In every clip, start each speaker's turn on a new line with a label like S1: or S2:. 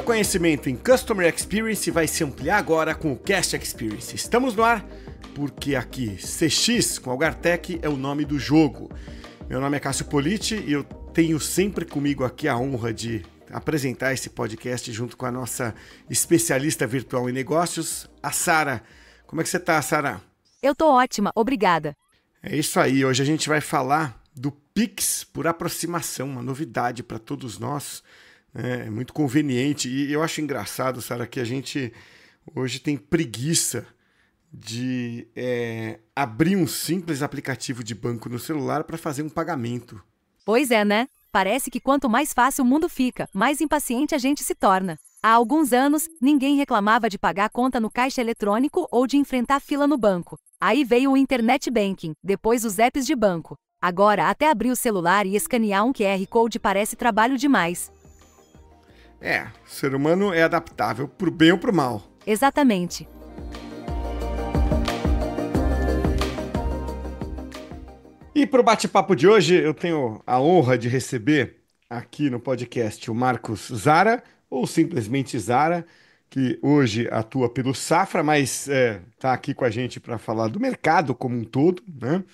S1: seu conhecimento em Customer Experience vai se ampliar agora com o Cast Experience. Estamos no ar porque aqui CX com Algartec é o nome do jogo. Meu nome é Cássio Politi e eu tenho sempre comigo aqui a honra de apresentar esse podcast junto com a nossa especialista virtual em negócios, a Sara. Como é que você tá, Sara?
S2: Eu tô ótima, obrigada.
S1: É isso aí, hoje a gente vai falar do Pix por aproximação, uma novidade para todos nós, é muito conveniente e eu acho engraçado, Sara, que a gente hoje tem preguiça de abrir um simples aplicativo de banco no celular para fazer um pagamento.
S2: Pois é, né? Parece que quanto mais fácil o mundo fica, mais impaciente a gente se torna. Há alguns anos, ninguém reclamava de pagar a conta no caixa eletrônico ou de enfrentar fila no banco. Aí veio o Internet Banking, depois os apps de banco. Agora, até abrir o celular e escanear um QR Code parece trabalho demais.
S1: O ser humano é adaptável pro bem ou pro mal.
S2: Exatamente.
S1: E para o bate-papo de hoje, eu tenho a honra de receber aqui no podcast o Marcos Zara, ou simplesmente Zara, que hoje atua pelo Safra, mas está aqui com a gente para falar do mercado como um todo, né?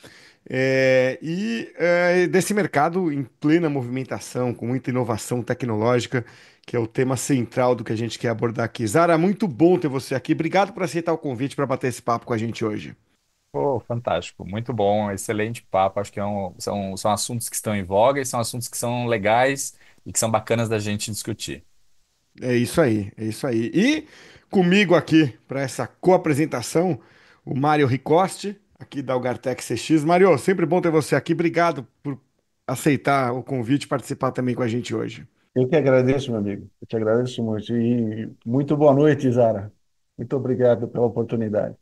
S1: Desse mercado em plena movimentação, com muita inovação tecnológica, que é o tema central do que a gente quer abordar aqui. Zara, muito bom ter você aqui. Obrigado por aceitar o convite para bater esse papo com a gente hoje.
S3: Pô, fantástico, muito bom, excelente papo. Acho que são assuntos que estão em voga e são assuntos que são legais e que são bacanas da gente discutir.
S1: É isso aí, é isso aí. E comigo aqui para essa co-apresentação, o Mário Ricosti, aqui da Algartec CX. Mário, sempre bom ter você aqui. Obrigado por aceitar o convite e participar também com a gente hoje.
S4: Eu que agradeço, meu amigo. Eu te agradeço muito. E muito boa noite, Zara. Muito obrigado pela oportunidade.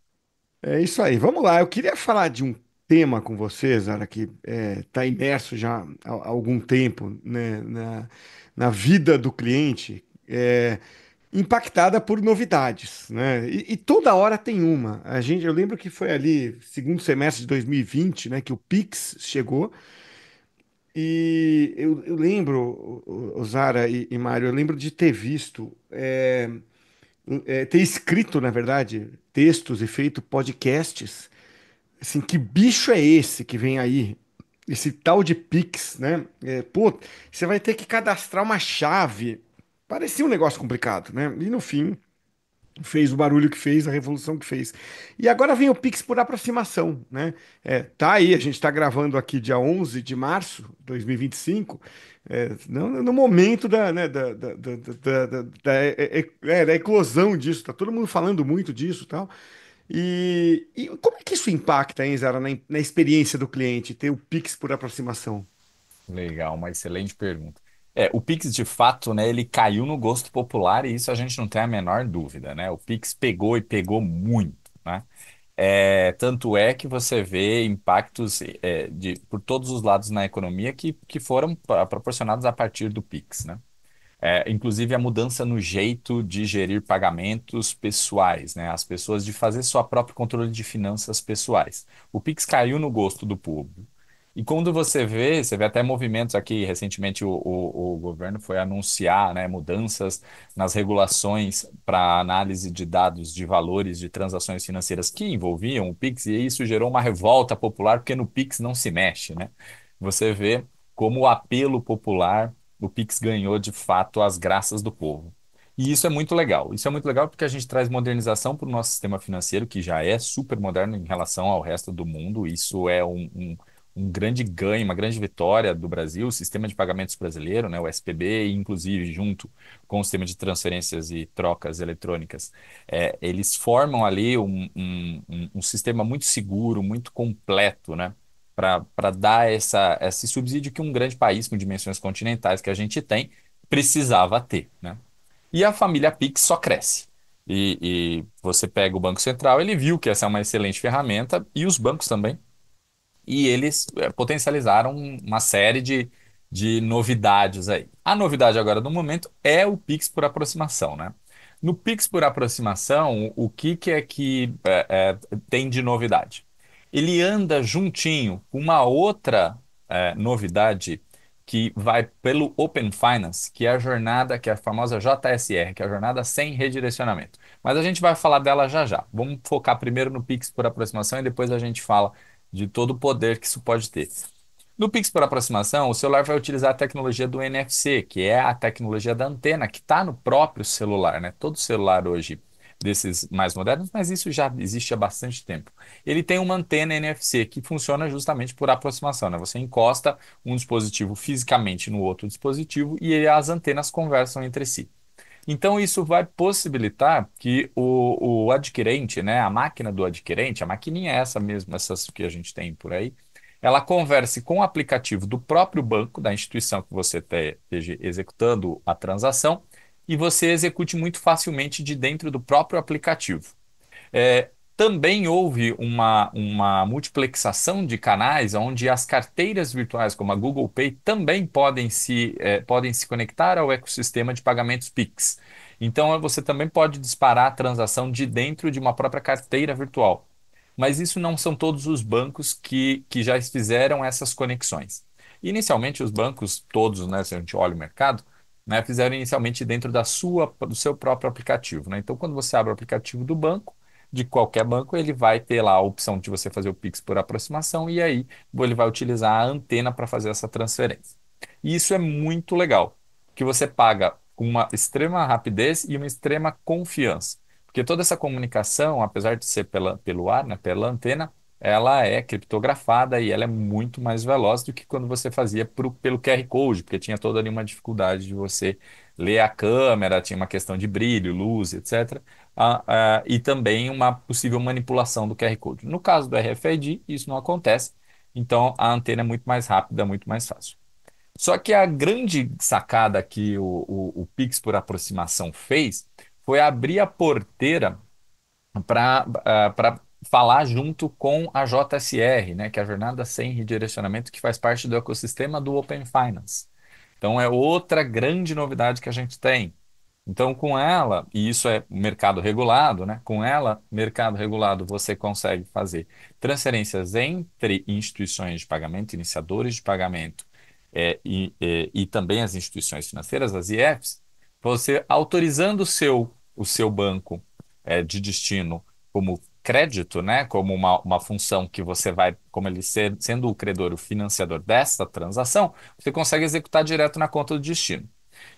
S1: É isso aí, vamos lá. Eu queria falar de um tema com você, Zara, que está imerso já há algum tempo, né, na vida do cliente, impactada por novidades, né? E toda hora tem uma. Eu lembro que foi ali, segundo semestre de 2020, né, que o Pix chegou. E eu lembro, o Zara e Mário, eu lembro de ter visto, ter escrito, na verdade, textos e feito podcasts. Assim, que bicho é esse que vem aí? Esse tal de Pix, né? Pô, você vai ter que cadastrar uma chave. Parecia um negócio complicado, né? E no fim, fez o barulho que fez, a revolução que fez. E agora vem o Pix por aproximação, né? Tá aí, a gente está gravando aqui dia 11 de março de 2025, no momento da eclosão disso, tá todo mundo falando muito disso e tal. E como é que isso impacta, hein, Zara, na experiência do cliente, ter o Pix por aproximação?
S3: Legal, uma excelente pergunta. O Pix, de fato, né, ele caiu no gosto popular e isso a gente não tem a menor dúvida, né? O Pix pegou e pegou muito, né? Tanto é que você vê impactos por todos os lados na economia que foram proporcionados a partir do Pix, né? Inclusive a mudança no jeito de gerir pagamentos pessoais, né? As pessoas de fazer sua próprio controle de finanças pessoais. O Pix caiu no gosto do povo. E quando você vê até movimentos aqui, recentemente o governo foi anunciar, né, mudanças nas regulações para análise de dados de valores de transações financeiras que envolviam o Pix, e isso gerou uma revolta popular, porque no Pix não se mexe, né? Você vê como o apelo popular, o Pix ganhou de fato as graças do povo. E isso é muito legal. Isso é muito legal porque a gente traz modernização para o nosso sistema financeiro, que já é super moderno em relação ao resto do mundo. Isso é um grande ganho, uma grande vitória do Brasil, o sistema de pagamentos brasileiro, né, o SPB, inclusive junto com o sistema de transferências e trocas eletrônicas. Eles formam ali um sistema muito seguro, muito completo, né? Para dar esse subsídio que um grande país com dimensões continentais que a gente tem precisava ter, né? E a família Pix só cresce. E você pega o Banco Central, ele viu que essa é uma excelente ferramenta, e os bancos também, e eles potencializaram uma série de novidades aí. A novidade agora do momento é o Pix por aproximação, né? No Pix por aproximação, o que é que tem de novidade? Ele anda juntinho com uma outra novidade que vai pelo Open Finance, que é a jornada, que é a famosa JSR, que é a jornada sem redirecionamento. Mas a gente vai falar dela já já. Vamos focar primeiro no Pix por aproximação e depois a gente fala de todo o poder que isso pode ter. No Pix por aproximação, o celular vai utilizar a tecnologia do NFC, que é a tecnologia da antena, que está no próprio celular, né? Todo celular hoje, desses mais modernos, mas isso já existe há bastante tempo. Ele tem uma antena NFC que funciona justamente por aproximação, né? Você encosta um dispositivo fisicamente no outro dispositivo e as antenas conversam entre si. Então, isso vai possibilitar que o adquirente, né, a máquina do adquirente, a maquininha é essa mesmo, essas que a gente tem por aí, ela converse com o aplicativo do próprio banco, da instituição que você esteja executando a transação, e você execute muito facilmente de dentro do próprio aplicativo. Também houve uma multiplexação de canais onde as carteiras virtuais, como a Google Pay, também podem se conectar ao ecossistema de pagamentos Pix. Então, você também pode disparar a transação de dentro de uma própria carteira virtual. Mas isso não são todos os bancos que já fizeram essas conexões. Inicialmente, os bancos, todos, né, se a gente olha o mercado, né, fizeram inicialmente dentro do seu próprio aplicativo, né? Então, quando você abre o aplicativo do banco, de qualquer banco, ele vai ter lá a opção de você fazer o Pix por aproximação e aí ele vai utilizar a antena para fazer essa transferência. E isso é muito legal, que você paga com uma extrema rapidez e uma extrema confiança. Porque toda essa comunicação, apesar de ser pelo ar, né, pela antena, ela é criptografada e ela é muito mais veloz do que quando você fazia pelo QR Code, porque tinha toda ali uma dificuldade de você ler a câmera, tinha uma questão de brilho, luz, etc. E também uma possível manipulação do QR Code. No caso do RFID, isso não acontece, então a antena é muito mais rápida, muito mais fácil. Só que a grande sacada que o Pix por aproximação fez foi abrir a porteira para falar junto com a JSR, né, que é a Jornada Sem Redirecionamento, que faz parte do ecossistema do Open Finance. Então é outra grande novidade que a gente tem. Então, com ela, e isso é mercado regulado, né? Com ela, mercado regulado, você consegue fazer transferências entre instituições de pagamento, iniciadores de pagamento, e também as instituições financeiras, as IFs, você autorizando o seu banco de destino como crédito, né? Como uma função que você vai, como ele sendo o credor, o financiador dessa transação, você consegue executar direto na conta do destino.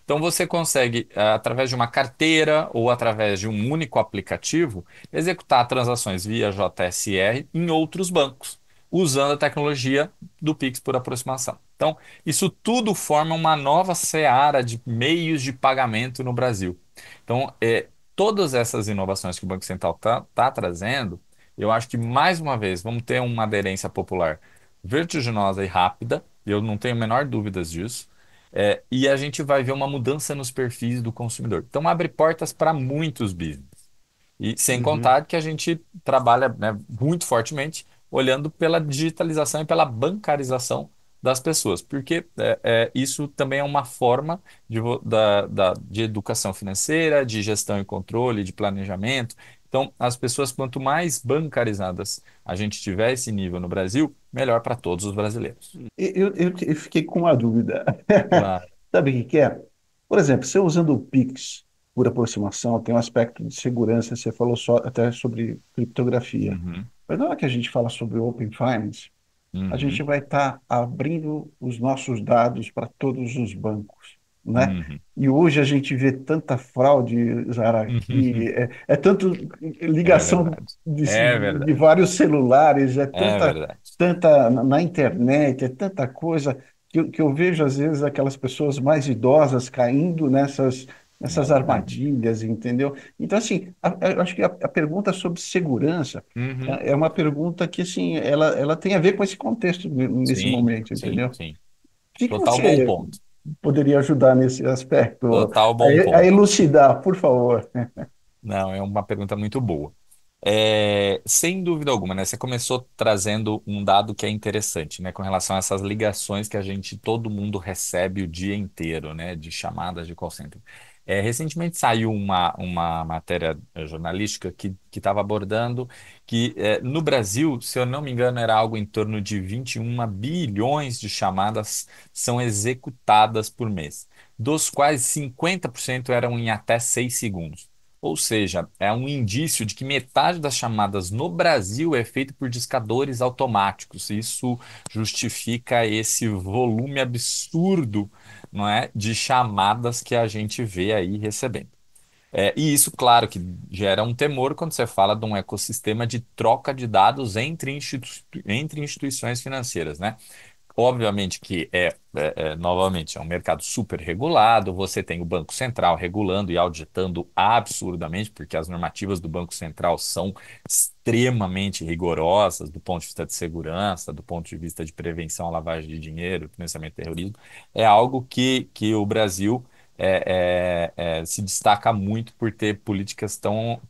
S3: Então você consegue, através de uma carteira ou através de um único aplicativo, executar transações via JSR em outros bancos, usando a tecnologia do Pix por aproximação. Então, isso tudo forma uma nova seara de meios de pagamento no Brasil. Então, todas essas inovações que o Banco Central está trazendo, eu acho que, mais uma vez, vamos ter uma aderência popular vertiginosa e rápida, eu não tenho a menor dúvidas disso. E a gente vai ver uma mudança nos perfis do consumidor. Então, abre portas para muitos business. E sem
S1: Uhum.
S3: contar que a gente trabalha, né, muito fortemente olhando pela digitalização e pela bancarização das pessoas, porque isso também é uma forma de educação financeira, de gestão e controle, de planejamento. Então, as pessoas, quanto mais bancarizadas a gente tiver esse nível no Brasil, melhor para todos os brasileiros.
S4: Eu fiquei com uma dúvida.
S3: Claro.
S4: Sabe o que que é? Por exemplo, você usando o Pix por aproximação, tem um aspecto de segurança, você falou só até sobre criptografia.
S3: Uhum,
S4: Mas na hora que a gente fala sobre Open Finance, a gente
S3: uhum,
S4: vai estar abrindo os nossos dados para todos os bancos, né?
S3: uhum.
S4: E hoje a gente vê tanta fraude, Zara, que é tanto
S3: É
S4: ligação
S3: verdade. É
S4: de
S3: verdade.
S4: vários celulares, é
S3: É
S4: tanta,
S3: verdade.
S4: tanta na internet, é tanta coisa que eu vejo às vezes aquelas pessoas mais idosas caindo nessas
S3: É verdade.
S4: armadilhas, entendeu? Então, assim, eu acho que a pergunta sobre segurança
S3: Uhum.
S4: é uma pergunta que, assim, ela tem a ver com esse contexto nesse
S3: Sim,
S4: momento,
S3: sim,
S4: entendeu? O
S3: sim.
S4: que que
S3: Total bom
S4: você
S3: ponto.
S4: poderia ajudar nesse aspecto,
S3: Total
S4: a,
S3: bom
S4: a
S3: ponto.
S4: elucidar, por favor?
S3: Não, é uma pergunta muito boa. Sem dúvida alguma, né? Você começou trazendo um dado que é interessante, né? Com relação a essas ligações que todo mundo recebe o dia inteiro, né? De chamadas de call center. Recentemente saiu uma matéria jornalística que estava abordando que no Brasil, se eu não me engano, era algo em torno de 21 bilhões de chamadas são executadas por mês, dos quais 50% eram em até 6 segundos. Ou seja, é um indício de que metade das chamadas no Brasil é feita por discadores automáticos. Isso justifica esse volume absurdo, não é, de chamadas que a gente vê aí recebendo. E isso, claro, que gera um temor quando você fala de um ecossistema de troca de dados entre instituições financeiras, né? Obviamente que novamente, é um mercado super regulado, você tem o Banco Central regulando e auditando absurdamente, porque as normativas do Banco Central são extremamente rigorosas do ponto de vista de segurança, do ponto de vista de prevenção à lavagem de dinheiro, financiamento do terrorismo. É algo que o Brasil se destaca muito por ter políticas tão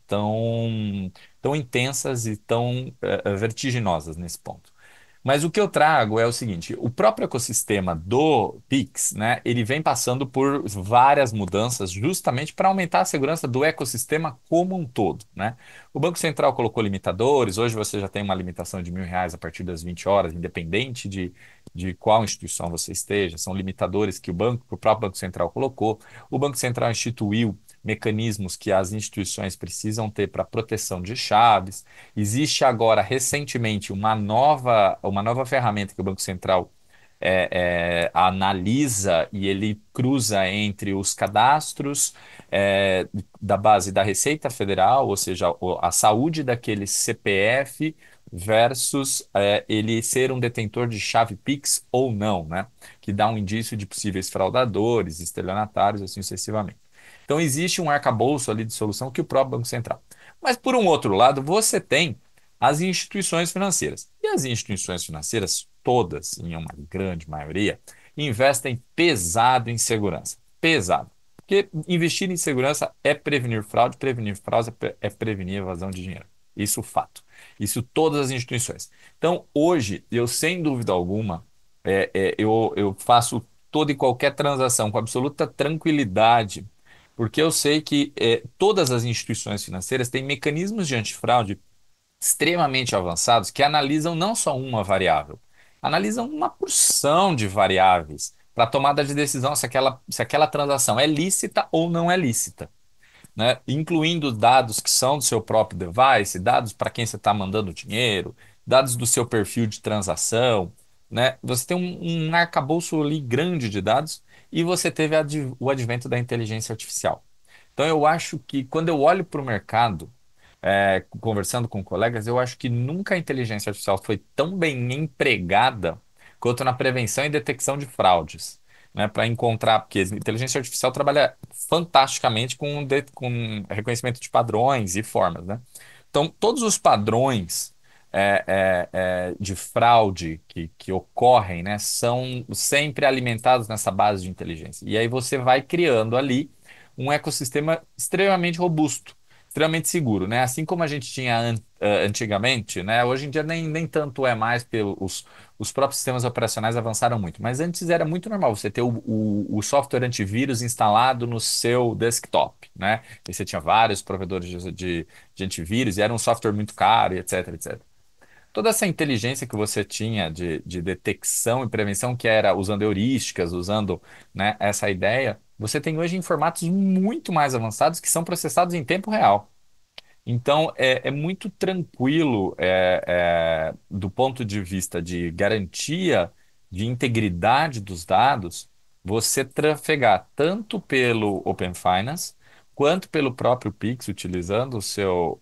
S3: intensas e tão vertiginosas nesse ponto. Mas o que eu trago é o seguinte: o próprio ecossistema do Pix, né, ele vem passando por várias mudanças justamente para aumentar a segurança do ecossistema como um todo, né? O Banco Central colocou limitadores, hoje você já tem uma limitação de R$ 1.000 a partir das 20 horas, independente de qual instituição você esteja, são limitadores que o próprio Banco Central colocou. O Banco Central instituiu mecanismos que as instituições precisam ter para proteção de chaves. Existe agora, recentemente, uma nova ferramenta que o Banco Central analisa e ele cruza entre os cadastros da base da Receita Federal, ou seja, a saúde daquele CPF versus ele ser um detentor de chave Pix ou não, né? Que dá um indício de possíveis fraudadores, estelionatários, assim sucessivamente. Então, existe um arcabouço ali de solução que o próprio Banco Central. Mas, por um outro lado, você tem as instituições financeiras. E as instituições financeiras, todas, em uma grande maioria, investem pesado em segurança. Pesado. Porque investir em segurança é prevenir fraude é prevenir evasão de dinheiro. Isso fato. Isso todas as instituições. Então, hoje, eu sem dúvida alguma, eu faço toda e qualquer transação com absoluta tranquilidade, porque eu sei que todas as instituições financeiras têm mecanismos de antifraude extremamente avançados que analisam não só uma variável, analisam uma porção de variáveis para tomada de decisão se aquela transação é lícita ou não é lícita, né? Incluindo dados que são do seu próprio device, dados para quem você está mandando dinheiro, dados do seu perfil de transação, né? Você tem um arcabouço ali grande de dados e você teve o advento da inteligência artificial. Então, eu acho que quando eu olho para o mercado, conversando com colegas, eu acho que nunca a inteligência artificial foi tão bem empregada quanto na prevenção e detecção de fraudes, né, para encontrar, porque a inteligência artificial trabalha fantasticamente com reconhecimento de padrões e formas, né? Então, todos os padrões de fraude que ocorrem, né, são sempre alimentados nessa base de inteligência. E aí você vai criando ali um ecossistema extremamente robusto, extremamente seguro, né? Assim como a gente tinha antigamente, né? Hoje em dia nem tanto é mais, porque os próprios sistemas operacionais avançaram muito. Mas antes era muito normal você ter o software antivírus instalado no seu desktop, né? E você tinha vários provedores de antivírus e era um software muito caro, e etc, etc. Toda essa inteligência que você tinha de detecção e prevenção, que era usando heurísticas, usando, né, essa ideia, você tem hoje em formatos muito mais avançados que são processados em tempo real. Então, é muito tranquilo do ponto de vista de garantia de integridade dos dados, você trafegar tanto pelo Open Finance quanto pelo próprio Pix, utilizando o seu,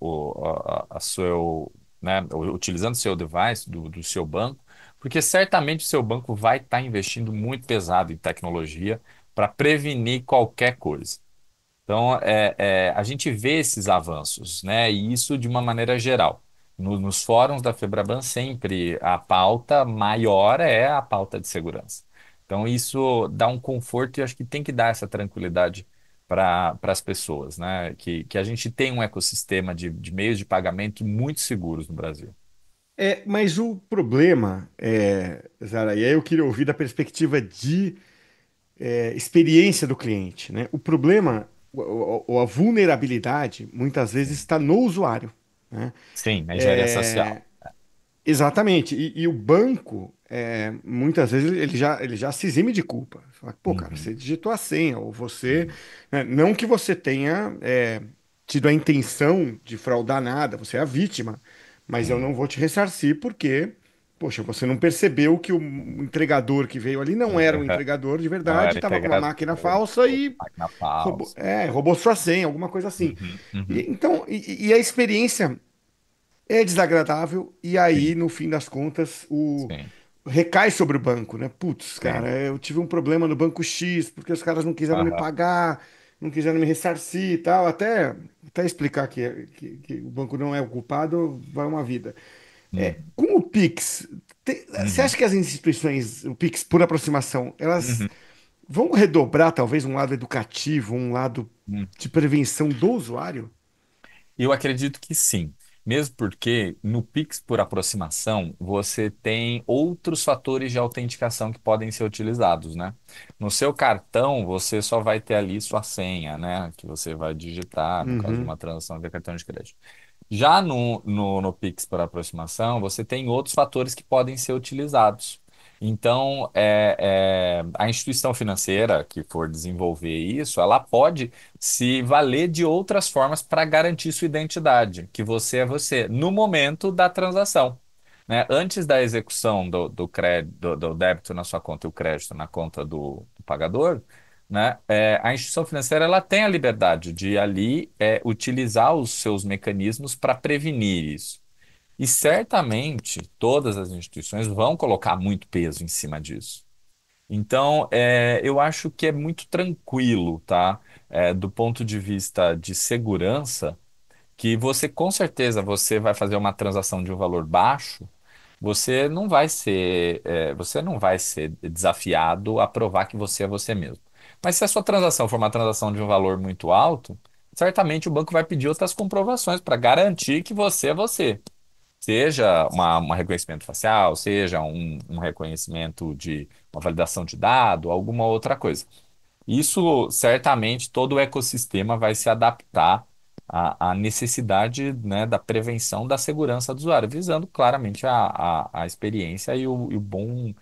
S3: a seu, né, utilizando o seu device do seu banco, porque certamente o seu banco vai estar investindo muito pesado em tecnologia para prevenir qualquer coisa. Então, a gente vê esses avanços, né? E isso de uma maneira geral. Nos fóruns da Febraban, sempre a pauta maior é a pauta de segurança. Então, isso dá um conforto e eu acho que tem que dar essa tranquilidade para as pessoas, né? Que a gente tem um ecossistema de meios de pagamento muito seguros no Brasil.
S1: Mas o problema, Zara, e aí eu queria ouvir da perspectiva de experiência do cliente, né? O problema a vulnerabilidade muitas vezes
S3: Sim,
S1: está no usuário, né?
S3: sim, na engenharia social.
S1: É, exatamente. E o banco, muitas vezes, ele já se exime de culpa. Fala, pô, cara,
S3: Uhum,
S1: você digitou a senha, ou você.
S3: uhum,
S1: Né, não que você tenha tido a intenção de fraudar nada, você é a vítima, mas eu
S3: sim.
S1: não vou te ressarcir porque, poxa, você não percebeu que o entregador que veio ali não era um entregador de
S3: Não
S1: verdade,
S3: era
S1: estava com uma
S3: integrador,
S1: máquina falsa e
S3: máquina
S1: roubou,
S3: falsa.
S1: roubou sua senha, alguma coisa assim.
S3: Uhum, uhum,
S1: Então, e a experiência é desagradável, e aí,
S3: sim,
S1: no fim das contas,
S3: sim,
S1: recai sobre o banco, né? Putz,
S3: sim.
S1: cara, eu tive um problema no banco X, porque os caras não quiseram me
S3: Aham,
S1: pagar, não quiseram me ressarcir e tal. Até explicar que o banco não é o culpado, vai uma vida.
S3: uhum,
S1: Com o Pix, você
S3: uhum,
S1: acha que as instituições, o Pix por aproximação, elas
S3: uhum,
S1: vão redobrar talvez um lado educativo, um lado
S3: uhum.
S1: de prevenção do usuário?
S3: Eu acredito que sim, mesmo porque no Pix por aproximação você tem outros fatores de autenticação que podem ser utilizados, né? No seu cartão você só vai ter ali sua senha, né? Que você vai digitar no caso de
S1: Uhum,
S3: uma transação de cartão de crédito. Já no Pix por aproximação, você tem outros fatores que podem ser utilizados. Então, a instituição financeira que for desenvolver isso, ela pode se valer de outras formas para garantir sua identidade, que você é você, no momento da transação. Né? Antes da execução do crédito, do débito na sua conta e o crédito na conta do pagador, né? A instituição financeira ela tem a liberdade de ali utilizar os seus mecanismos para prevenir isso. E certamente todas as instituições vão colocar muito peso em cima disso. Então, eu acho que é muito tranquilo, tá? Do ponto de vista de segurança, que você com certeza você vai fazer uma transação de um valor baixo, você não vai ser desafiado a provar que você é você mesmo. Mas se a sua transação for uma transação de um valor muito alto, certamente o banco vai pedir outras comprovações para garantir que você é você. Seja um reconhecimento facial, seja um reconhecimento de uma validação de dado, alguma outra coisa. Isso certamente todo o ecossistema vai se adaptar à necessidade, né, da prevenção da segurança do usuário, visando claramente a experiência e o bom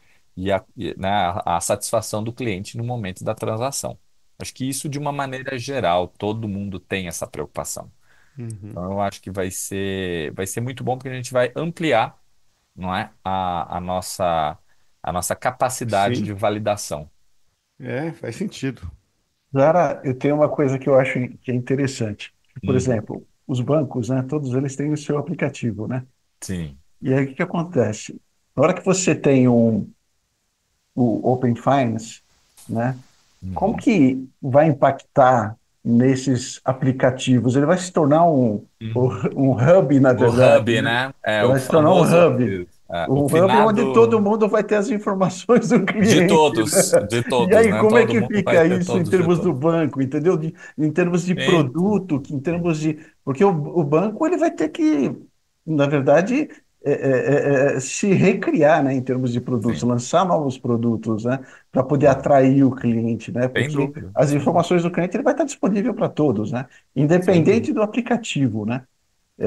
S3: né, a satisfação do cliente no momento da transação. Acho que isso, de uma maneira geral, todo mundo tem essa preocupação.
S1: uhum.
S3: Então, eu acho que vai ser muito bom porque a gente vai ampliar, não é, a nossa capacidade de
S1: Sim,
S3: validação.
S1: faz sentido.
S4: Zara, eu tenho uma coisa que eu acho que é interessante. Por
S3: Uhum.
S4: exemplo, os bancos, né, todos eles têm o seu aplicativo, né?
S3: Sim.
S4: E aí o que que acontece? Na hora que você tem o Open Finance, né? Como
S3: Uhum.
S4: que vai impactar nesses aplicativos? Ele vai se tornar
S3: Uhum.
S4: um hub, na
S3: O
S4: verdade,
S3: hub,
S4: né?
S3: né? É
S4: Ele
S3: o
S4: vai se tornar um
S3: famoso,
S4: hub.
S3: o
S4: Um hub onde todo
S3: finado
S4: mundo vai ter as informações do cliente,
S3: de
S4: né? E
S3: todos,
S4: aí,
S3: né?
S4: como é
S3: Todo
S4: que
S3: mundo vai
S4: fica
S3: ter
S4: isso em
S3: todos de
S4: termos do
S3: todos.
S4: banco, entendeu? Em termos de
S3: Sim,
S4: produto, em
S3: sim,
S4: termos de... Porque o banco ele vai ter que, na verdade, se recriar, né, em termos de produtos,
S3: sim.
S4: lançar novos produtos, né, para poder
S3: Uhum.
S4: atrair o cliente, né?
S3: Sem
S4: Porque
S3: dúvida,
S4: as
S3: sem dúvida,
S4: informações do cliente ele vai estar disponível para todos, né?
S3: sem
S4: Independente
S3: dúvida,
S4: do aplicativo, né?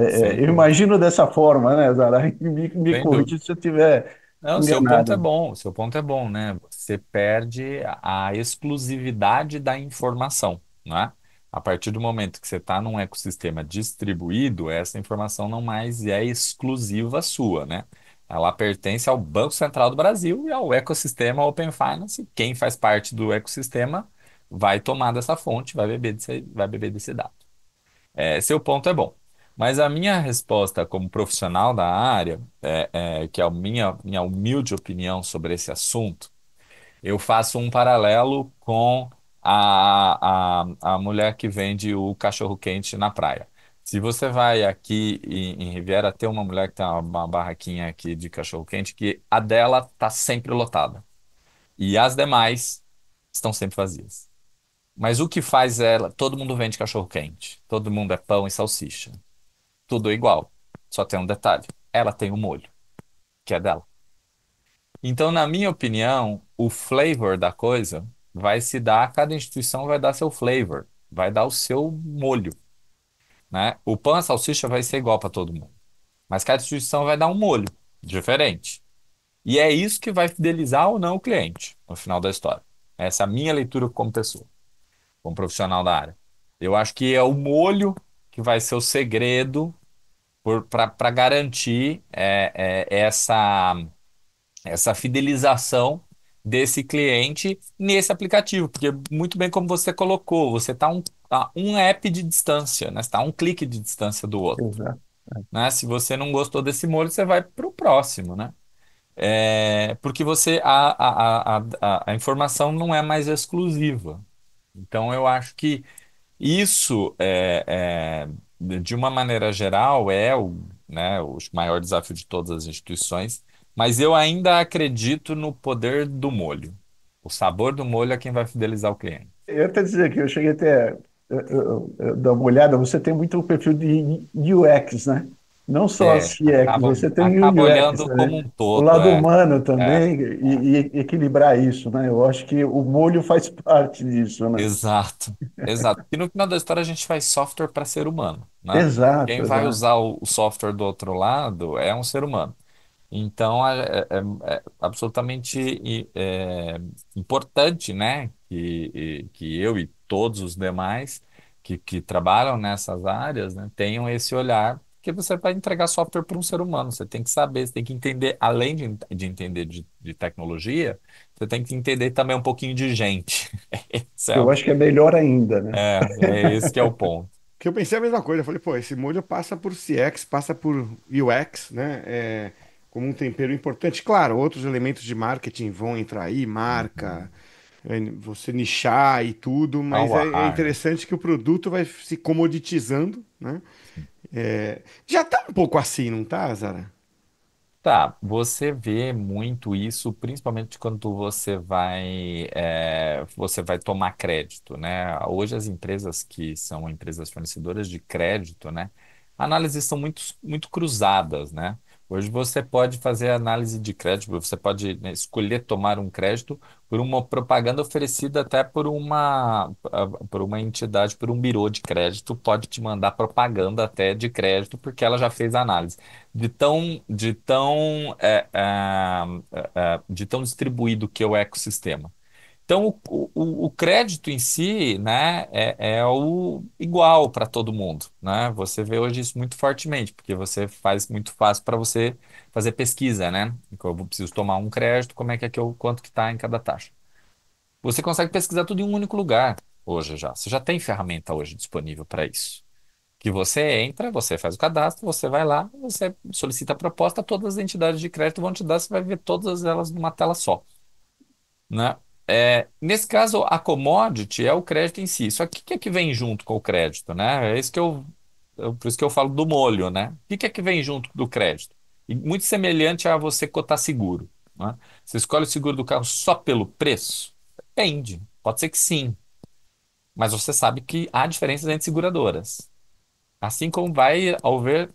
S3: sem
S4: Eu
S3: dúvida,
S4: imagino dessa forma, né, Zara? Me
S3: sem dúvida.
S4: corrige se eu estiver
S3: Não, seu ponto é
S4: enganado.
S3: bom, seu ponto é bom, né? Você perde a exclusividade da informação, né? A partir do momento que você está num ecossistema distribuído, essa informação não mais é exclusiva sua, né? Ela pertence ao Banco Central do Brasil e ao ecossistema Open Finance. E quem faz parte do ecossistema vai tomar dessa fonte, vai beber desse dado. Seu ponto é bom. Mas a minha resposta como profissional da área, que é a minha humilde opinião sobre esse assunto, eu faço um paralelo com a mulher que vende o cachorro-quente na praia. Se você vai aqui em Riviera, tem uma mulher que tem uma barraquinha aqui de cachorro-quente que a dela está sempre lotada. E as demais estão sempre vazias. Mas o que faz ela? Todo mundo vende cachorro-quente. Todo mundo é pão e salsicha. Tudo igual. Só tem um detalhe. Ela tem o molho, que é dela. Então, na minha opinião, o flavor da coisa vai se dar, cada instituição vai dar seu flavor. vai dar o seu molho, né? O pão e a salsicha vai ser igual para todo mundo, mas cada instituição vai dar um molho diferente. E é isso que vai fidelizar ou não o cliente no final da história. Essa é a minha leitura como pessoa, como profissional da área. Eu acho que é o molho que vai ser o segredo para garantir essa fidelização desse cliente nesse aplicativo, porque muito bem como você colocou, você está um app de distância, né? Está um clique de distância do outro,
S4: Exato.
S3: né? Se você não gostou desse molho, você vai para o próximo, né? Porque a informação não é mais exclusiva. Então, eu acho que isso, de uma maneira geral, é o maior desafio de todas as instituições, mas eu ainda acredito no poder do molho. O sabor do molho é quem vai fidelizar o cliente.
S4: Eu ia até dizer que eu cheguei até dar uma olhada, você tem muito o perfil de UX, né? Não só CX, você tem o
S3: Acaba
S4: UX
S3: olhando como
S4: também.
S3: um
S4: O
S3: todo,
S4: lado humano
S3: é,
S4: também, e equilibrar isso, né? Eu acho que o molho faz parte disso, né?
S3: exato, exato. E no final da história a gente faz software para ser humano, né?
S4: Exato,
S3: Quem vai
S4: exato.
S3: usar o software do outro lado é um ser humano. Então, é absolutamente importante, né, que eu e todos os demais que trabalham nessas áreas, né, tenham esse olhar, porque você vai entregar software para um ser humano. Você tem que saber, você tem que entender, além de entender de tecnologia, você tem que entender também um pouquinho de gente. Esse é,
S4: Eu acho que é melhor ainda, né?
S3: esse que é o ponto.
S1: Que eu pensei a mesma coisa. Eu falei, pô, esse molho passa por CX, passa por UX, né? Como um tempero importante. Claro, outros elementos de marketing vão entrar aí, marca,
S3: Uhum.
S1: você nichar e tudo, mas é
S3: Ao né?
S1: interessante que o produto vai se comoditizando, né? Já tá um pouco assim, não tá, Zara?
S3: Tá, você vê muito isso, principalmente quando você vai tomar crédito, né? Hoje as empresas que são empresas fornecedoras de crédito, né? Análises são muito cruzadas, né? Hoje você pode fazer análise de crédito, você pode, né, escolher tomar um crédito por uma propaganda oferecida até por uma entidade, por um birô de crédito, pode te mandar propaganda até de crédito, porque ela já fez a análise de tão distribuído que é o ecossistema. Então, o crédito em si, né, é o igual para todo mundo, né? Você vê hoje isso muito fortemente, porque você faz muito fácil para você fazer pesquisa, né? Então, eu preciso tomar um crédito, como é que eu, quanto que está em cada taxa. Você consegue pesquisar tudo em um único lugar hoje já. Você já tem ferramenta hoje disponível para isso. Que você entra, você faz o cadastro, você vai lá, você solicita a proposta, todas as entidades de crédito vão te dar, você vai ver todas elas numa tela só, né? Nesse caso, a commodity é o crédito em si. Só que o que é que vem junto com o crédito, né? É isso por isso que eu falo do molho, né? O que é que vem junto do crédito? E muito semelhante a você cotar seguro, né? Você escolhe o seguro do carro só pelo preço? Depende. Pode ser que sim, mas você sabe que há diferenças entre seguradoras. Assim como vai haver,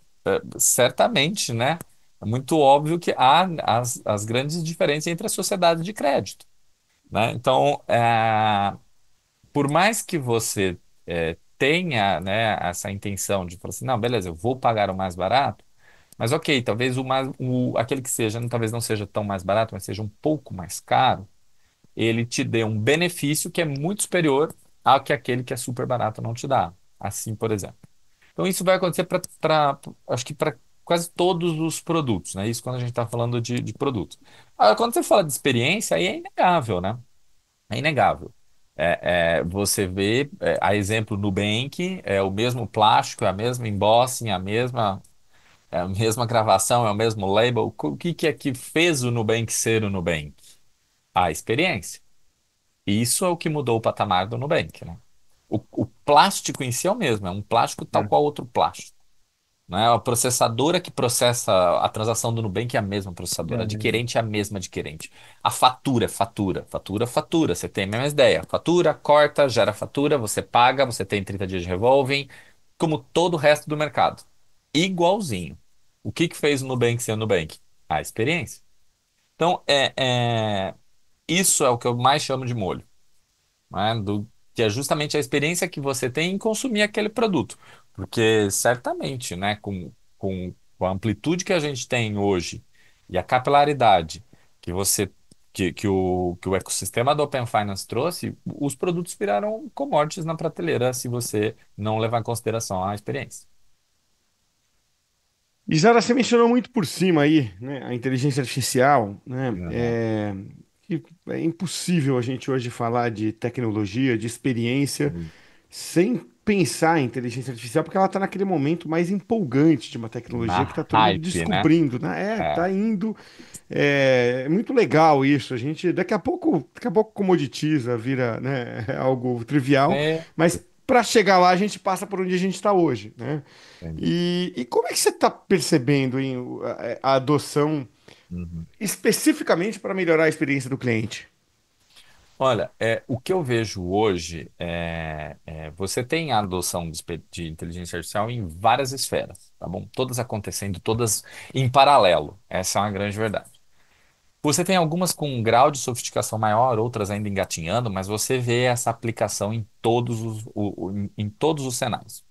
S3: certamente, né? É muito óbvio que há as grandes diferenças entre as sociedades de crédito, né? Então, por mais que você tenha, né, essa intenção de falar assim, não, beleza, eu vou pagar o mais barato, mas ok, talvez aquele que seja, talvez não seja tão mais barato, mas seja um pouco mais caro, ele te dê um benefício que é muito superior ao que aquele que é super barato não te dá. Assim, por exemplo. Então, isso vai acontecer acho que para quase todos os produtos, né? Isso quando a gente está falando de produtos. Agora, quando você fala de experiência, aí é inegável, né? É inegável. Você vê, a exemplo Nubank, é o mesmo plástico, é a mesma embossing, é a mesma gravação, é o mesmo label. O que que é que fez o Nubank ser o Nubank? A experiência. Isso é o que mudou o patamar do Nubank, né? O plástico em si é o mesmo, é um plástico tal
S4: É,
S3: qual outro plástico, né? A processadora que processa a transação do Nubank é a mesma processadora,
S4: é
S3: a
S4: mesmo.
S3: adquirente é a mesma adquirente. A fatura, fatura, fatura, fatura. Você tem a mesma ideia. Fatura, corta, gera fatura, você paga, você tem 30 dias de revolving, como todo o resto do mercado. Igualzinho. O que que fez o Nubank ser o Nubank? A experiência. Então, isso é o que eu mais chamo de molho, né? Do que é justamente a experiência que você tem em consumir aquele produto. Porque certamente, né, com a amplitude que a gente tem hoje e a capilaridade que você que o ecossistema do Open Finance trouxe, os produtos viraram commodities na prateleira se você não levar em consideração a experiência.
S1: E Zara, você mencionou muito por cima aí, né, a inteligência artificial, né?
S3: Aham.
S1: Que é impossível a gente hoje falar de tecnologia, de experiência, sem pensar em inteligência artificial, porque ela está naquele momento mais empolgante de uma tecnologia que
S3: Na
S1: está todo mundo
S3: hype, né?
S1: descobrindo, né?
S3: É,
S1: Tá indo. É muito legal isso. A gente daqui a pouco comoditiza, vira, né, algo trivial,
S3: é,
S1: mas para chegar lá a gente passa por onde a gente está hoje, né?
S3: entendi.
S1: E como é que você está percebendo, hein, a adoção
S3: Uhum.
S1: especificamente para melhorar a experiência do cliente?
S3: Olha, o que eu vejo hoje você tem a adoção de inteligência artificial em várias esferas, tá bom? Todas acontecendo, todas em paralelo. Essa é uma grande verdade. Você tem algumas com um grau de sofisticação maior, outras ainda engatinhando, mas você vê essa aplicação em em todos os cenários.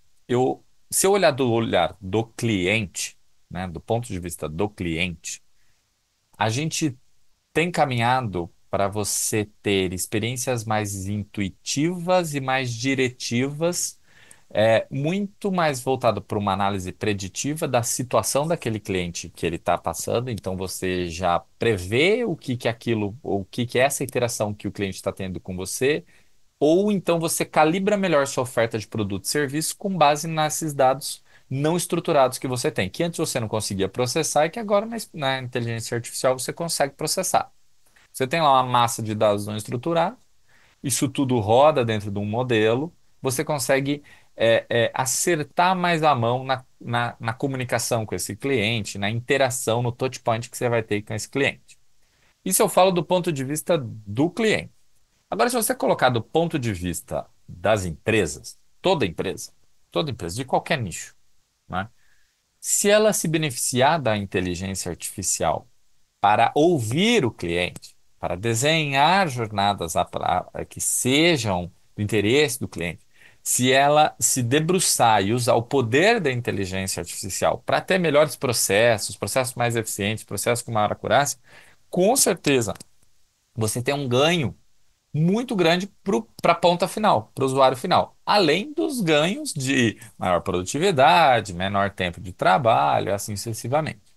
S3: Se eu olhar do olhar do cliente, né, do ponto de vista do cliente, a gente tem caminhado para você ter experiências mais intuitivas e mais diretivas, muito mais voltado para uma análise preditiva da situação daquele cliente que ele está passando. Então você já prevê o que é essa interação que o cliente está tendo com você, ou então você calibra melhor sua oferta de produto e serviço com base nesses dados não estruturados que você tem, que antes você não conseguia processar e que agora na inteligência artificial você consegue processar. Você tem lá uma massa de dados não estruturados, isso tudo roda dentro de um modelo, você consegue acertar mais a mão na comunicação com esse cliente, na interação, no touch point que você vai ter com esse cliente. Isso eu falo do ponto de vista do cliente. Agora, se você colocar do ponto de vista das empresas, toda empresa de qualquer nicho, né? Se ela se beneficiar da inteligência artificial para ouvir o cliente, para desenhar jornadas que sejam do interesse do cliente, se ela se debruçar e usar o poder da inteligência artificial para ter melhores processos, processos mais eficientes, processos com maior acurácia, com certeza você tem um ganho muito grande para a ponta final, para o usuário final, além dos ganhos de maior produtividade, menor tempo de trabalho, assim sucessivamente.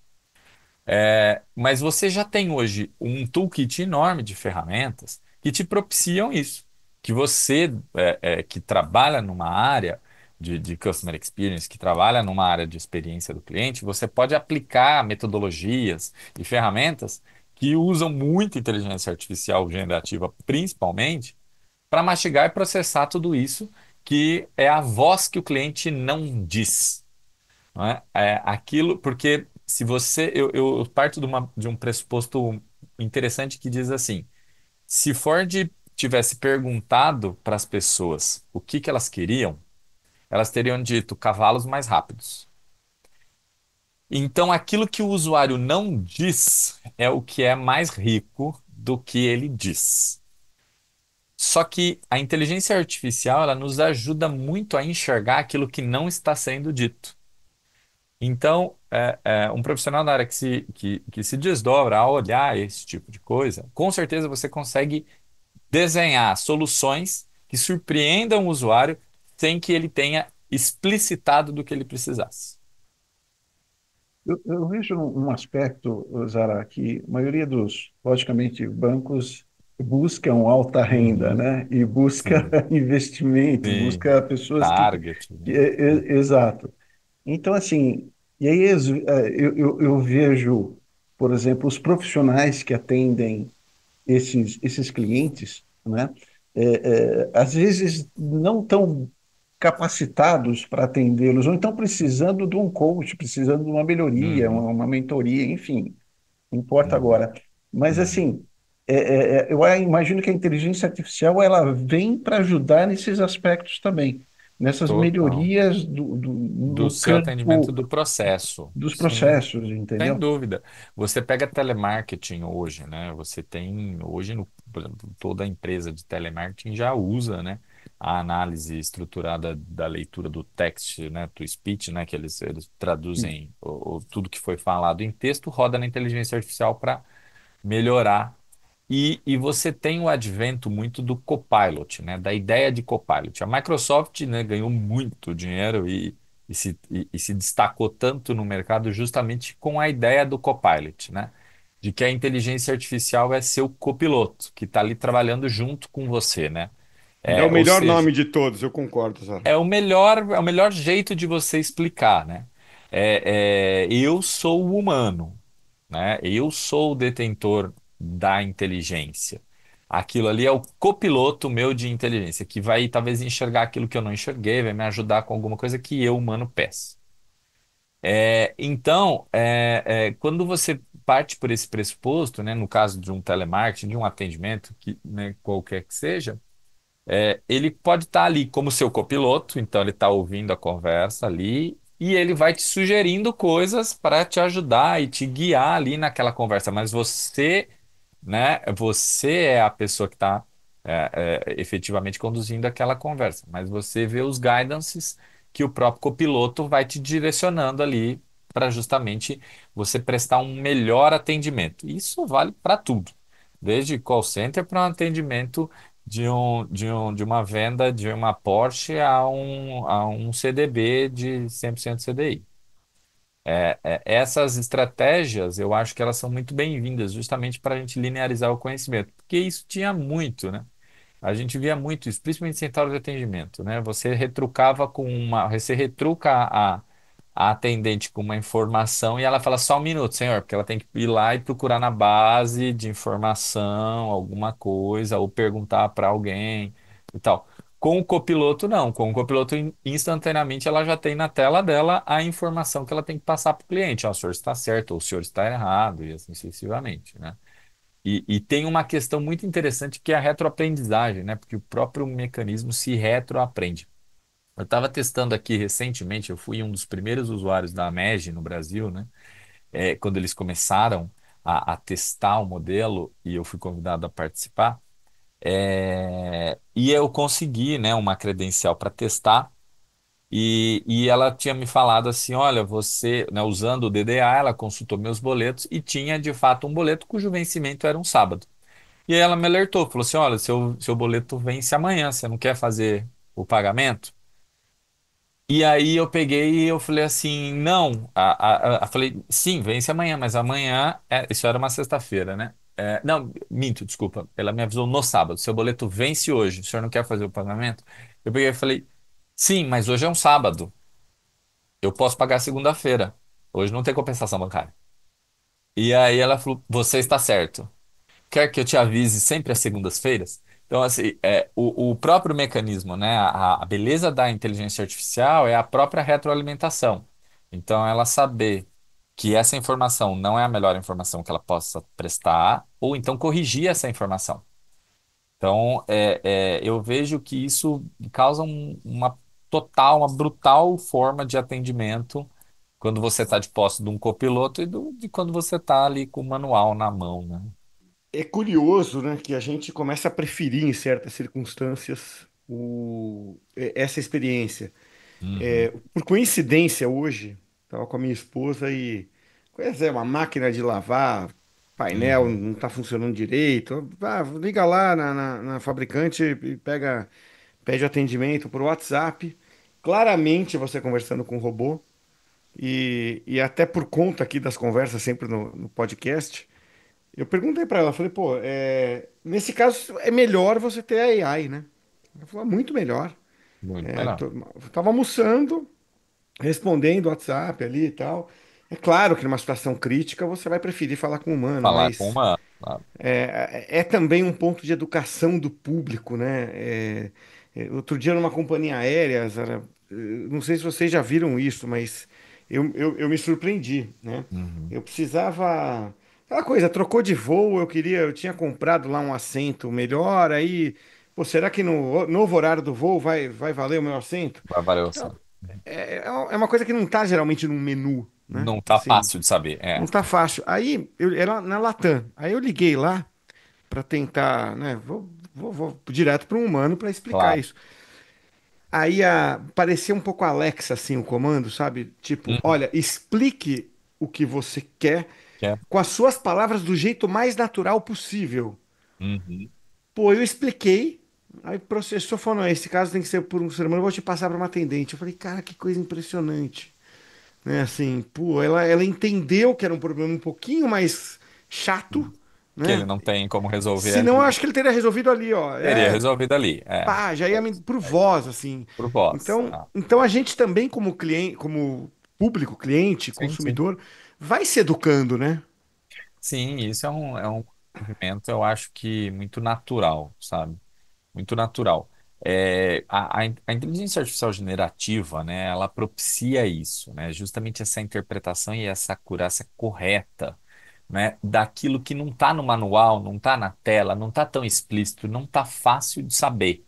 S3: Mas você já tem hoje um toolkit enorme de ferramentas que te propiciam isso. Que você, que trabalha numa área de Customer Experience, que trabalha numa área de experiência do cliente, você pode aplicar metodologias e ferramentas que usam muito inteligência artificial generativa, principalmente, para mastigar e processar tudo isso, que é a voz que o cliente não diz, não é? Aquilo, porque se você, eu parto de um pressuposto interessante que diz assim: se Ford tivesse perguntado para as pessoas o que elas queriam, elas teriam dito cavalos mais rápidos. Então, aquilo que o usuário não diz é o que é mais rico do que ele diz. Só que a inteligência artificial, ela nos ajuda muito a enxergar aquilo que não está sendo dito. Então, um profissional da área que se desdobra a olhar esse tipo de coisa, com certeza você consegue desenhar soluções que surpreendam o usuário sem que ele tenha explicitado do que ele precisasse.
S4: Eu vejo um aspecto, Zara, que a maioria dos, logicamente, bancos buscam alta renda,
S3: Uhum.
S4: né? E busca
S3: Sim,
S4: investimento,
S3: sim.
S4: busca pessoas
S3: Target, né?
S4: exato. Então, assim, e aí eu vejo, por exemplo, os profissionais que atendem esses clientes, né? Às vezes não estão capacitados para atendê-los, ou então precisando de um coach, precisando de uma melhoria,
S3: Uhum.
S4: uma mentoria, enfim, não importa
S3: Uhum.
S4: agora. Mas,
S3: Uhum.
S4: assim, eu imagino que a inteligência artificial ela vem para ajudar nesses aspectos também, nessas
S3: Total.
S4: melhorias
S3: Do
S4: no
S3: seu atendimento
S4: campo
S3: do processo.
S4: dos
S3: Sim,
S4: processos,
S3: sem
S4: entendeu?
S3: dúvida. Você pega telemarketing hoje, né? Você tem hoje, por exemplo, toda empresa de telemarketing já usa, né? a análise estruturada da leitura do text, né, do speech, né, que eles traduzem tudo que foi falado em texto, roda na inteligência artificial para melhorar. E você tem o advento muito do Copilot, né, da ideia de Copilot. A Microsoft, né, ganhou muito dinheiro e se destacou tanto no mercado justamente com a ideia do Copilot, né, de que a inteligência artificial é seu copiloto, que está ali trabalhando junto com você, né?
S1: É o
S3: Ou
S1: melhor
S3: seja,
S1: nome de todos, eu concordo, Zara.
S3: é o melhor jeito de você explicar, né? Eu sou o humano, né? Eu sou o detentor da inteligência. Aquilo ali é o copiloto meu de inteligência, que vai talvez enxergar aquilo que eu não enxerguei, vai me ajudar com alguma coisa que eu, humano, peço. Quando você parte por esse pressuposto, né, no caso de um telemarketing, de um atendimento, que, né, qualquer que seja, ele pode estar ali como seu copiloto, então ele está ouvindo a conversa ali e ele vai te sugerindo coisas para te ajudar e te guiar ali naquela conversa, mas você, né, você é a pessoa que está efetivamente conduzindo aquela conversa, mas você vê os guidances que o próprio copiloto vai te direcionando ali para justamente você prestar um melhor atendimento. Isso vale para tudo, desde call center para um atendimento de uma venda de uma Porsche a um CDB de 100% CDI. Essas estratégias, eu acho que elas são muito bem-vindas, justamente para a gente linearizar o conhecimento, porque isso tinha muito, né? A gente via muito isso, principalmente em central de atendimento, né? Você retruca a atendente com uma informação e ela fala só um minuto, senhor, porque ela tem que ir lá e procurar na base de informação alguma coisa ou perguntar para alguém e tal. Com o copiloto, não. Com o copiloto, instantaneamente, ela já tem na tela dela a informação que ela tem que passar para o cliente. Ó, o senhor está certo ou o senhor está errado, e assim sucessivamente, né? E tem uma questão muito interessante que é a retroaprendizagem, né? Porque o próprio mecanismo se retroaprende. Eu estava testando aqui recentemente, eu fui um dos primeiros usuários da Amege no Brasil, né? Quando eles começaram a testar o modelo e eu fui convidado a participar. E eu consegui, né, uma credencial para testar. E ela tinha me falado assim: olha, você, né, usando o DDA, ela consultou meus boletos e tinha de fato um boleto cujo vencimento era um sábado. E aí ela me alertou, falou assim: olha, seu boleto vence amanhã, você não quer fazer o pagamento? E aí eu peguei e eu falei assim: não. Falei: sim, vence amanhã, mas amanhã, isso era uma sexta-feira, né? Não, minto, desculpa. Ela me avisou no sábado: seu boleto vence hoje, o senhor não quer fazer o pagamento? Eu peguei e falei: sim, mas hoje é um sábado, eu posso pagar segunda-feira. Hoje não tem compensação bancária. E aí ela falou: você está certo. Quer que eu te avise sempre às segundas-feiras? Então, assim, o próprio mecanismo, né? A beleza da inteligência artificial é a própria retroalimentação. Então, ela saber que essa informação não é a melhor informação que ela possa prestar, ou então corrigir essa informação. Então, eu vejo que isso causa uma brutal forma de atendimento quando você está de posse de um copiloto de quando você está ali com o manual na mão, né?
S1: É curioso, né, que a gente começa a preferir em certas circunstâncias essa experiência.
S3: Uhum,
S1: Por coincidência, hoje, estava com a minha esposa e, uma máquina de lavar, painel
S3: uhum.
S1: não está funcionando direito. Liga lá na fabricante e pede atendimento por WhatsApp. Claramente você conversando com o robô. E até por conta aqui das conversas sempre no podcast, eu perguntei para ela, falei, pô, nesse caso é melhor você ter a AI, né? Ela falou, muito melhor.
S3: Muito
S1: É,
S3: melhor.
S1: tô, tava almoçando, respondendo o WhatsApp ali e tal. É claro que numa situação crítica você vai preferir falar com o humano,
S3: Falar com
S1: mas
S3: uma. Claro.
S1: é também um ponto de educação do público, né? Outro dia numa companhia aérea, Zara, não sei se vocês já viram isso, mas eu me surpreendi, né?
S3: Uhum.
S1: Eu precisava. Aquela coisa, trocou de voo, eu tinha comprado lá um assento melhor, aí, pô, será que no novo horário do voo vai valer o meu assento?
S3: Vai valer o
S1: Então,
S3: sangue.
S1: é uma coisa que não tá geralmente num menu, né?
S3: Não tá
S1: Assim,
S3: fácil de saber.
S1: não tá fácil. Aí, era na Latam. Aí eu liguei lá para tentar, né? Vou direto para um humano para explicar
S3: Claro.
S1: isso. Aí parecia um pouco Alexa, assim, o comando, sabe? Tipo,
S3: Uhum.
S1: olha, explique o que você quer
S3: Que é-
S1: com as suas palavras do jeito mais natural possível.
S3: Uhum.
S1: Pô, eu expliquei, aí processou, falou, não, esse caso tem que ser por um ser humano, eu vou te passar para uma atendente. Eu falei, cara, que coisa impressionante. Né, assim, pô, ela entendeu que era um problema um pouquinho mais chato,
S3: Que ele
S1: né?
S3: não tem como resolver
S1: Senão, eu
S3: ali.
S1: acho que ele teria resolvido ali, ó.
S3: Teria resolvido ali. É.
S1: Pá, já ia por
S3: É isso.
S1: voz, assim.
S3: Por voz.
S1: Então,
S3: Ah,
S1: então a gente também, como cliente, como público, cliente,
S3: sim, sim.
S1: consumidor, vai se educando, né?
S3: Sim, isso é um movimento, eu acho que muito natural, sabe? Muito natural. A inteligência artificial generativa, né, ela propicia isso, né? Justamente essa interpretação e essa acurácia correta, né, daquilo que não está no manual, não está na tela, não está tão explícito, não está fácil de saber,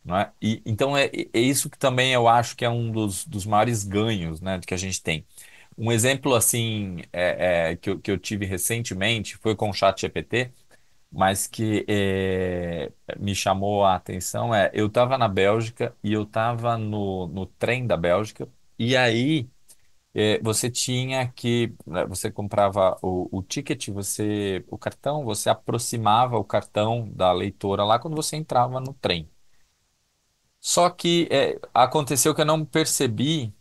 S3: não é? E, então é isso que também eu acho que é um dos maiores ganhos, né, que a gente tem. Um exemplo assim que eu tive recentemente foi com o ChatGPT, mas que me chamou a atenção eu estava na Bélgica e eu estava no trem da Bélgica e aí você tinha que né, você comprava o ticket, o cartão, você aproximava o cartão da leitora lá quando você entrava no trem. Só que aconteceu que eu não percebi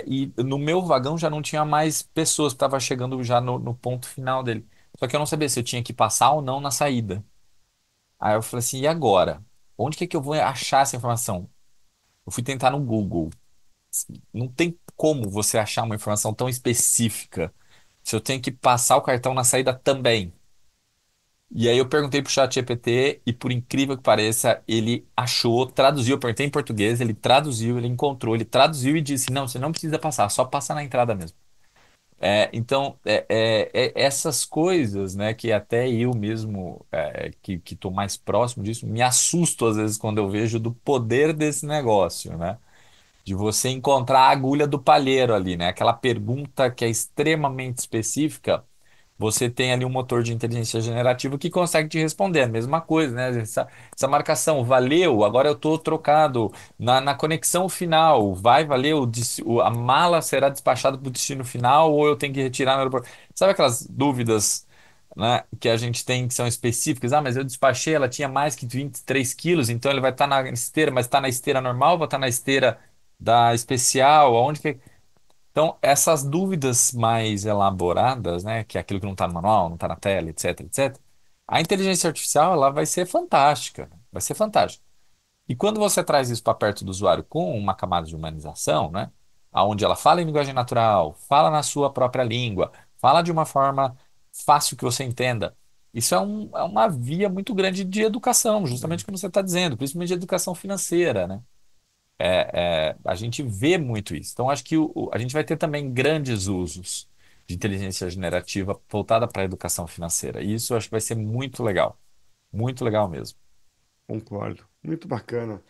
S3: e no meu vagão já não tinha mais pessoas, estava chegando já no ponto final dele. Só que eu não sabia se eu tinha que passar ou não na saída. Aí eu falei assim, e agora? Onde que eu vou achar essa informação? Eu fui tentar no Google. Não tem como você achar uma informação tão específica se eu tenho que passar o cartão na saída também. E aí eu perguntei pro ChatGPT e por incrível que pareça, ele achou, traduziu, eu perguntei em português, ele traduziu, ele encontrou, ele traduziu e disse, não, você não precisa passar, só passa na entrada mesmo. Então, essas coisas, né, que até eu mesmo, que estou mais próximo disso, me assusto às vezes quando eu vejo do poder desse negócio, né? De você encontrar a agulha do palheiro ali, né? Aquela pergunta que é extremamente específica, você tem ali um motor de inteligência generativa que consegue te responder a mesma coisa, né? Essa marcação valeu, agora eu estou trocado na conexão final, vai valer, a mala será despachada para o destino final ou eu tenho que retirar no aeroporto? Sabe aquelas dúvidas, né, que a gente tem que são específicas? Ah, mas eu despachei, ela tinha mais que 23 quilos, então ele vai estar na esteira, mas está na esteira normal, vai estar na esteira da especial, aonde que... Então, essas dúvidas mais elaboradas, né, que é aquilo que não está no manual, não está na tela, etc, etc, a inteligência artificial ela vai ser fantástica, vai ser fantástica. E quando você traz isso para perto do usuário com uma camada de humanização, né, onde ela fala em linguagem natural, fala na sua própria língua, fala de uma forma fácil que você entenda, isso é uma via muito grande de educação, justamente como você está dizendo, principalmente de educação financeira, né? A gente vê muito isso. Então, acho que a gente vai ter também grandes usos de inteligência generativa voltada para a educação financeira. E isso eu acho que vai ser muito legal mesmo.
S1: Concordo. Muito bacana.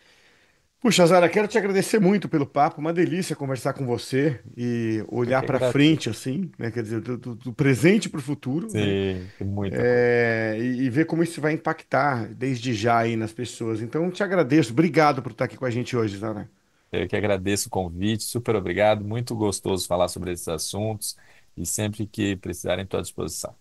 S1: Puxa, Zara, quero te agradecer muito pelo papo. Uma delícia conversar com você e
S3: Eu
S1: olhar
S3: que
S1: para
S3: agradeço.
S1: frente, assim, né? Quer dizer, do presente para o futuro, né?
S3: Sim, tem muita coisa.
S1: E ver como isso vai impactar desde já aí nas pessoas. Então, te agradeço. Obrigado por estar aqui com a gente hoje, Zara.
S3: Eu que agradeço o convite, super obrigado, muito gostoso falar sobre esses assuntos e sempre que precisarem, estou à disposição.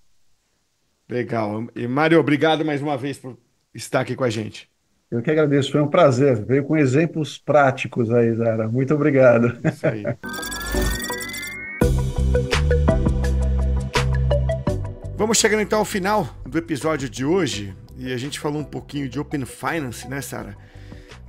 S1: Legal. E, Mário, obrigado mais uma vez por estar aqui com a gente.
S4: Eu que agradeço, foi um prazer. Veio com exemplos práticos aí, Zara. Muito obrigado.
S1: Isso aí. Vamos chegando então ao final do episódio de hoje e a gente falou um pouquinho de Open Finance, né, Sara?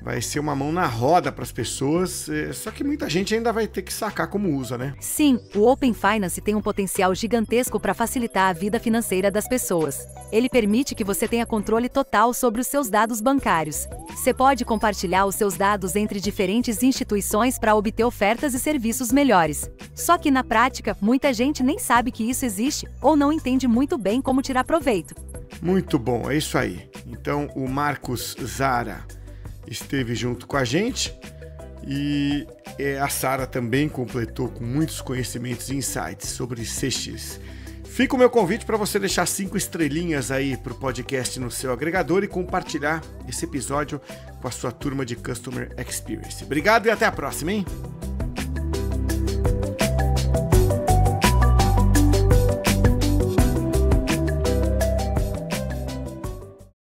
S1: Vai ser uma mão na roda para as pessoas, só que muita gente ainda vai ter que sacar como usa, né?
S2: Sim, o Open Finance tem um potencial gigantesco para facilitar a vida financeira das pessoas. Ele permite que você tenha controle total sobre os seus dados bancários. Você pode compartilhar os seus dados entre diferentes instituições para obter ofertas e serviços melhores. Só que na prática, muita gente nem sabe que isso existe ou não entende muito bem como tirar proveito.
S1: Muito bom, é isso aí. Então o Marcos Zara esteve junto com a gente e a Sara também completou com muitos conhecimentos e insights sobre CX. Fica o meu convite para você deixar 5 estrelinhas aí pro podcast no seu agregador e compartilhar esse episódio com a sua turma de Customer Experience. Obrigado e até a próxima, hein?